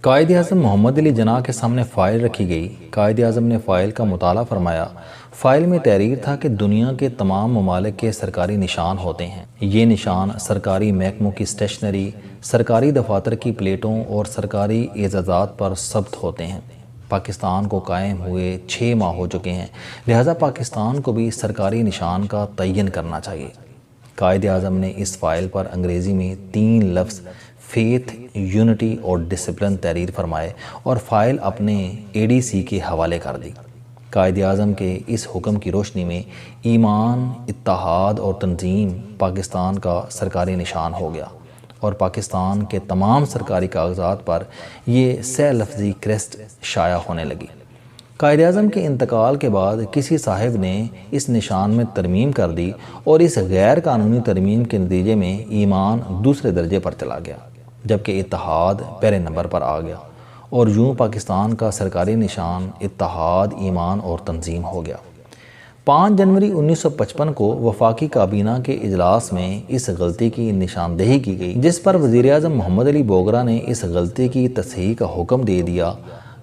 قائد اعظم محمد علی جناح کے سامنے فائل رکھی گئی۔ قائد اعظم نے فائل کا مطالعہ فرمایا۔ فائل میں تحریر تھا کہ دنیا کے تمام ممالک کے سرکاری نشان ہوتے ہیں۔ یہ نشان سرکاری محکموں کی اسٹیشنری، سرکاری دفاتر کی پلیٹوں اور سرکاری اعزازات پر ثبت ہوتے ہیں۔ پاکستان کو قائم ہوئے 6 ماہ ہو چکے ہیں، لہٰذا پاکستان کو بھی سرکاری نشان کا تعین کرنا چاہیے۔ قائد اعظم نے اس فائل پر انگریزی میں 3 لفظ فیتھ، یونٹی اور ڈسپلن تحریر فرمائے اور فائل اپنے ADC کے حوالے کر دی۔ قائد اعظم کے اس حکم کی روشنی میں ایمان، اتحاد اور تنظیم پاکستان کا سرکاری نشان ہو گیا اور پاکستان کے تمام سرکاری کاغذات پر یہ 6 لفظی کریسٹ شائع ہونے لگی۔ قائد اعظم کے انتقال کے بعد کسی صاحب نے اس نشان میں ترمیم کر دی اور اس غیر قانونی ترمیم کے نتیجے میں ایمان دوسرے درجے پر چلا گیا، جبکہ اتحاد پہلے نمبر پر آ گیا، اور یوں پاکستان کا سرکاری نشان اتحاد، ایمان اور تنظیم ہو گیا۔ 5 جنوری 1955 کو وفاقی کابینہ کے اجلاس میں اس غلطی کی نشاندہی کی گئی، جس پر وزیر اعظم محمد علی بوگرا نے اس غلطی کی تصحیح کا حکم دے دیا۔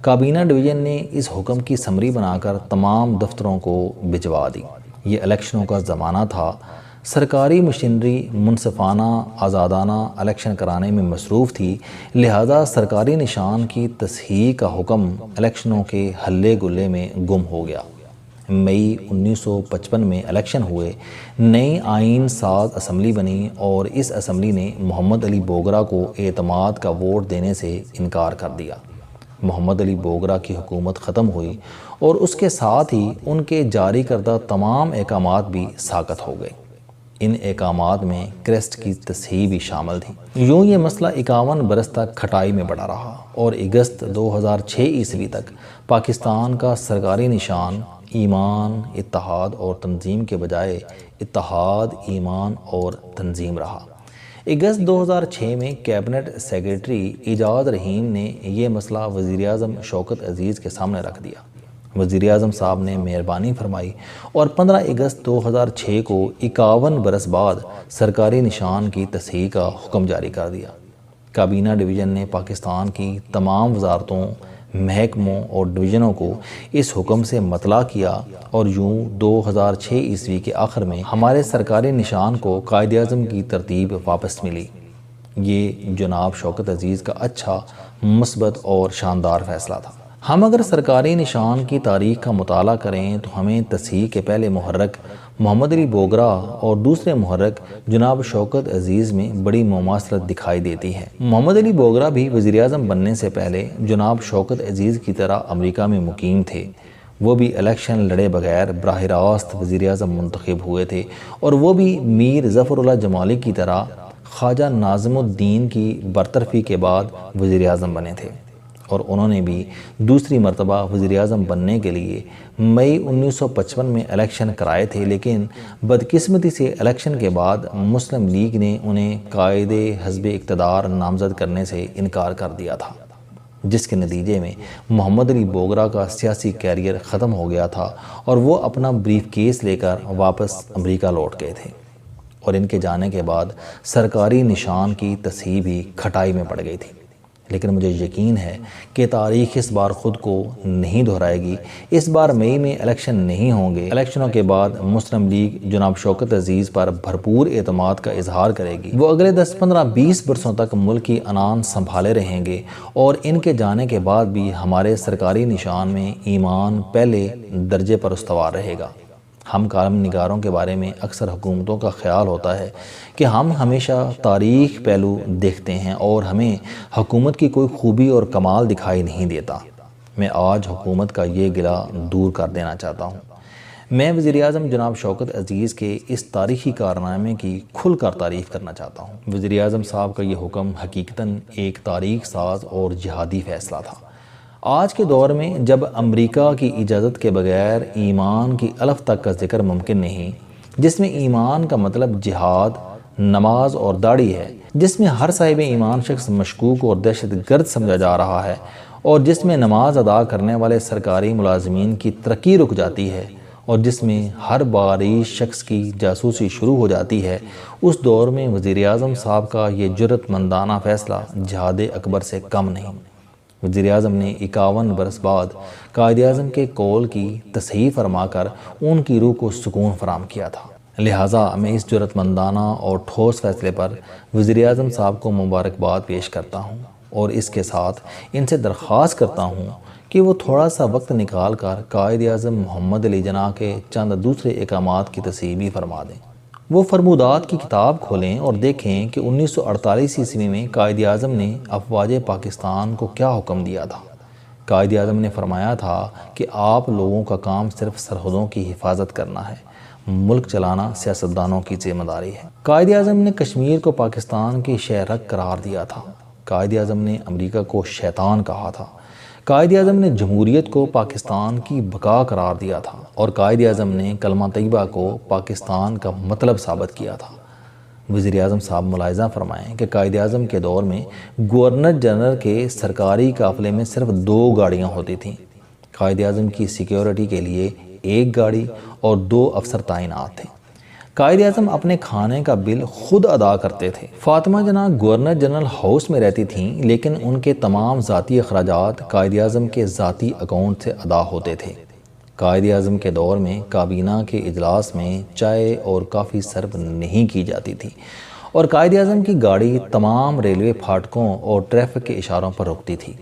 کابینہ ڈویژن نے اس حکم کی سمری بنا کر تمام دفتروں کو بھجوا دی۔ یہ الیکشنوں کا زمانہ تھا۔ سرکاری مشینری منصفانہ، آزادانہ الیکشن کرانے میں مصروف تھی، لہذا سرکاری نشان کی تصحیح کا حکم الیکشنوں کے ہلے گلے میں گم ہو گیا۔ مئی 1955 میں الیکشن ہوئے، نئی آئین ساز اسمبلی بنی اور اس اسمبلی نے محمد علی بوگرا کو اعتماد کا ووٹ دینے سے انکار کر دیا۔ محمد علی بوگرا کی حکومت ختم ہوئی اور اس کے ساتھ ہی ان کے جاری کردہ تمام احکامات بھی ساقط ہو گئے۔ ان احکامات میں کریسٹ کی تصحیح بھی شامل تھی۔ یوں یہ مسئلہ 51 برس تک کھٹائی میں پڑا رہا اور اگست 2006 عیسوی تک پاکستان کا سرکاری نشان ایمان، اتحاد اور تنظیم کے بجائے اتحاد، ایمان اور تنظیم رہا۔ اگست 2006 میں کیبنٹ سیکریٹری اعجاز رحیم نے یہ مسئلہ وزیر اعظم شوکت عزیز کے سامنے رکھ دیا۔ وزیر اعظم صاحب نے مہربانی فرمائی اور 15 اگست 2006 کو 51 برس بعد سرکاری نشان کی تصحیح کا حکم جاری کر دیا۔ کابینہ ڈویژن نے پاکستان کی تمام وزارتوں، محکموں اور ڈویژنوں کو اس حکم سے مطلع کیا اور یوں 2006 عیسوی کے آخر میں ہمارے سرکاری نشان کو قائد اعظم کی ترتیب واپس ملی۔ یہ جناب شوکت عزیز کا اچھا، مثبت اور شاندار فیصلہ تھا۔ ہم اگر سرکاری نشان کی تاریخ کا مطالعہ کریں تو ہمیں تصحیح کے پہلے محرک محمد علی بوگرا اور دوسرے محرک جناب شوکت عزیز میں بڑی مماثلت دکھائی دیتی ہے۔ محمد علی بوگرا بھی وزیر اعظم بننے سے پہلے جناب شوکت عزیز کی طرح امریکہ میں مقیم تھے۔ وہ بھی الیکشن لڑے بغیر براہ راست وزیر اعظم منتخب ہوئے تھے اور وہ بھی میر ظفر اللہ جمالی کی طرح خواجہ ناظم الدین کی برطرفی کے بعد وزیر اعظم بنے تھے، اور انہوں نے بھی دوسری مرتبہ وزیر اعظم بننے کے لیے مئی 1955 میں الیکشن کرائے تھے، لیکن بدقسمتی سے الیکشن کے بعد مسلم لیگ نے انہیں قائد حزب اقتدار نامزد کرنے سے انکار کر دیا تھا، جس کے نتیجے میں محمد علی بوگرا کا سیاسی کیریئر ختم ہو گیا تھا اور وہ اپنا بریف کیس لے کر واپس امریکہ لوٹ گئے تھے، اور ان کے جانے کے بعد سرکاری نشان کی تصحیح بھی کھٹائی میں پڑ گئی تھی۔ لیکن مجھے یقین ہے کہ تاریخ اس بار خود کو نہیں دہرائے گی۔ اس بار مئی میں الیکشن نہیں ہوں گے۔ الیکشنوں کے بعد مسلم لیگ جناب شوکت عزیز پر بھرپور اعتماد کا اظہار کرے گی۔ وہ اگلے 10، 15، 20 برسوں تک ملک کی عنان سنبھالے رہیں گے اور ان کے جانے کے بعد بھی ہمارے سرکاری نشان میں ایمان پہلے درجے پر استوار رہے گا۔ ہم کالم نگاروں کے بارے میں اکثر حکومتوں کا خیال ہوتا ہے کہ ہم ہمیشہ تاریخ پہلو دیکھتے ہیں اور ہمیں حکومت کی کوئی خوبی اور کمال دکھائی نہیں دیتا۔ میں آج حکومت کا یہ گلہ دور کر دینا چاہتا ہوں۔ میں وزیر اعظم جناب شوکت عزیز کے اس تاریخی کارنامے کی کھل کر تعریف کرنا چاہتا ہوں۔ وزیر اعظم صاحب کا یہ حکم حقیقتاً ایک تاریخ ساز اور جہادی فیصلہ تھا۔ آج کے دور میں جب امریکہ کی اجازت کے بغیر ایمان کی الف تک کا ذکر ممکن نہیں، جس میں ایمان کا مطلب جہاد، نماز اور داڑھی ہے، جس میں ہر صاحب ایمان شخص مشکوک اور دہشت گرد سمجھا جا رہا ہے، اور جس میں نماز ادا کرنے والے سرکاری ملازمین کی ترقی رک جاتی ہے، اور جس میں ہر باریش شخص کی جاسوسی شروع ہو جاتی ہے، اس دور میں وزیر اعظم صاحب کا یہ جرأت مندانہ فیصلہ جہاد اکبر سے کم نہیں۔ وزیر اعظم نے 51 برس بعد قائد اعظم کے قول کی تصحیح فرما کر ان کی روح کو سکون فراہم کیا تھا۔ لہٰذا میں اس جرأت مندانہ اور ٹھوس فیصلے پر وزیر اعظم صاحب کو مبارکباد پیش کرتا ہوں اور اس کے ساتھ ان سے درخواست کرتا ہوں کہ وہ تھوڑا سا وقت نکال کر قائد اعظم محمد علی جناح کے چند دوسرے اقدامات کی تصحیح بھی فرما دیں۔ وہ فرمودات کی کتاب کھولیں اور دیکھیں کہ 1948 عیسوی میں قائد اعظم نے افواج پاکستان کو کیا حکم دیا تھا۔ قائد اعظم نے فرمایا تھا کہ آپ لوگوں کا کام صرف سرحدوں کی حفاظت کرنا ہے، ملک چلانا سیاستدانوں کی ذمہ داری ہے۔ قائد اعظم نے کشمیر کو پاکستان کی شہرک قرار دیا تھا۔ قائد اعظم نے امریکہ کو شیطان کہا تھا۔ قائد اعظم نے جمہوریت کو پاکستان کی بقا قرار دیا تھا اور قائد اعظم نے کلمہ طیبہ کو پاکستان کا مطلب ثابت کیا تھا۔ وزیر اعظم صاحب ملاحظہ فرمائیں کہ قائد اعظم کے دور میں گورنر جنرل کے سرکاری قافلے میں صرف 2 گاڑیاں ہوتی تھیں۔ قائد اعظم کی سیکیورٹی کے لیے 1 گاڑی اور 2 افسر تعینات تھے۔ قائد اعظم اپنے کھانے کا بل خود ادا کرتے تھے۔ فاطمہ جناح گورنر جنرل ہاؤس میں رہتی تھیں، لیکن ان کے تمام ذاتی اخراجات قائد اعظم کے ذاتی اکاؤنٹ سے ادا ہوتے تھے۔ قائد اعظم کے دور میں کابینہ کے اجلاس میں چائے اور کافی سرو نہیں کی جاتی تھی اور قائد اعظم کی گاڑی تمام ریلوے پھاٹکوں اور ٹریفک کے اشاروں پر رکتی تھی۔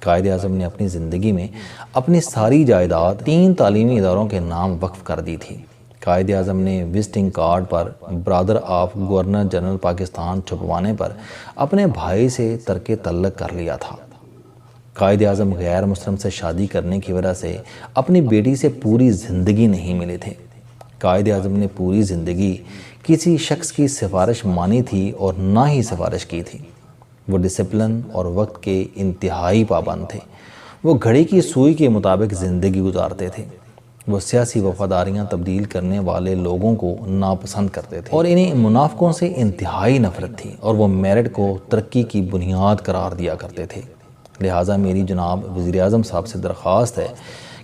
قائد اعظم نے اپنی زندگی میں اپنی ساری جائیداد 3 تعلیمی اداروں کے نام وقف کر دی تھی۔ قائد اعظم نے وزٹنگ کارڈ پر brother of governor general Pakistan چھپوانے پر اپنے بھائی سے ترک تعلق کر لیا تھا۔ قائد اعظم غیر مسلم سے شادی کرنے کی وجہ سے اپنی بیٹی سے پوری زندگی نہیں ملے تھے۔ قائد اعظم نے پوری زندگی کسی شخص کی سفارش مانی تھی اور نہ ہی سفارش کی تھی۔ وہ ڈسپلن اور وقت کے انتہائی پابند تھے۔ وہ گھڑی کی سوئی کے مطابق زندگی گزارتے تھے۔ وہ سیاسی وفاداریاں تبدیل کرنے والے لوگوں کو ناپسند کرتے تھے اور انہیں منافقوں سے انتہائی نفرت تھی اور وہ میرٹ کو ترقی کی بنیاد قرار دیا کرتے تھے۔ لہٰذا میری جناب وزیر اعظم صاحب سے درخواست ہے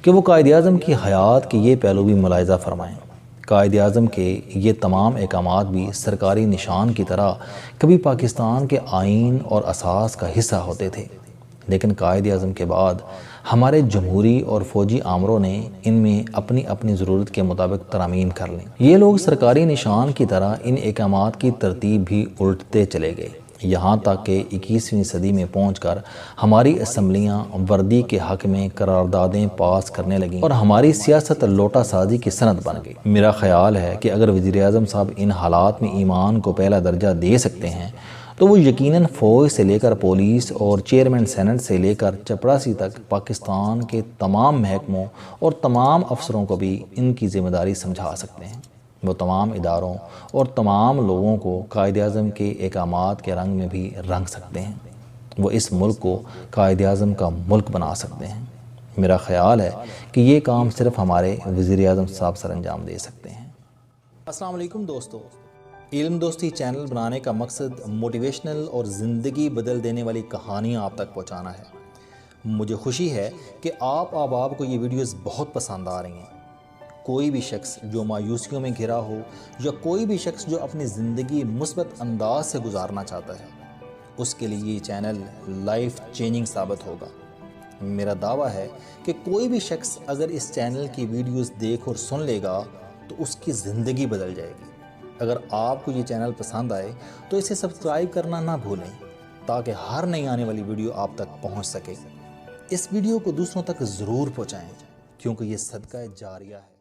کہ وہ قائد اعظم کی حیات کے یہ پہلو بھی ملاحظہ فرمائیں۔ قائد اعظم کے یہ تمام اقدامات بھی سرکاری نشان کی طرح کبھی پاکستان کے آئین اور اساس کا حصہ ہوتے تھے، لیکن قائد اعظم کے بعد ہمارے جمہوری اور فوجی آمروں نے ان میں اپنی اپنی ضرورت کے مطابق ترامیم کر لیں۔ یہ لوگ سرکاری نشان کی طرح ان اقدامات کی ترتیب بھی الٹتے چلے گئے، یہاں تک کہ 21ویں صدی میں پہنچ کر ہماری اسمبلیاں وردی کے حق میں قراردادیں پاس کرنے لگیں اور ہماری سیاست لوٹا سازی کی صنعت بن گئی۔ میرا خیال ہے کہ اگر وزیر اعظم صاحب ان حالات میں ایمان کو پہلا درجہ دے سکتے ہیں تو وہ یقیناً فوج سے لے کر پولیس اور چیئرمین سینٹ سے لے کر چپراسی تک پاکستان کے تمام محکموں اور تمام افسروں کو بھی ان کی ذمہ داری سمجھا سکتے ہیں۔ وہ تمام اداروں اور تمام لوگوں کو قائد اعظم کے اقدامات کے رنگ میں بھی رنگ سکتے ہیں۔ وہ اس ملک کو قائد اعظم کا ملک بنا سکتے ہیں۔ میرا خیال ہے کہ یہ کام صرف ہمارے وزیر اعظم صاحب سر انجام دے سکتے ہیں۔ السلام علیکم دوستو، علم دوستی چینل بنانے کا مقصد موٹیویشنل اور زندگی بدل دینے والی کہانیاں آپ تک پہنچانا ہے۔ مجھے خوشی ہے کہ آپ احباب کو یہ ویڈیوز بہت پسند آ رہی ہیں۔ کوئی بھی شخص جو مایوسیوں میں گھرا ہو یا کوئی بھی شخص جو اپنی زندگی مثبت انداز سے گزارنا چاہتا ہے، اس کے لیے یہ چینل لائف چینجنگ ثابت ہوگا۔ میرا دعویٰ ہے کہ کوئی بھی شخص اگر اس چینل کی ویڈیوز دیکھ اور سن لے گا تو اس کی زندگی بدل جائے گی۔ اگر آپ کو یہ چینل پسند آئے تو اسے سبسکرائب کرنا نہ بھولیں تاکہ ہر نئی آنے والی ویڈیو آپ تک پہنچ سکے۔ اس ویڈیو کو دوسروں تک ضرور پہنچائیں کیونکہ یہ صدقہ جاریہ ہے۔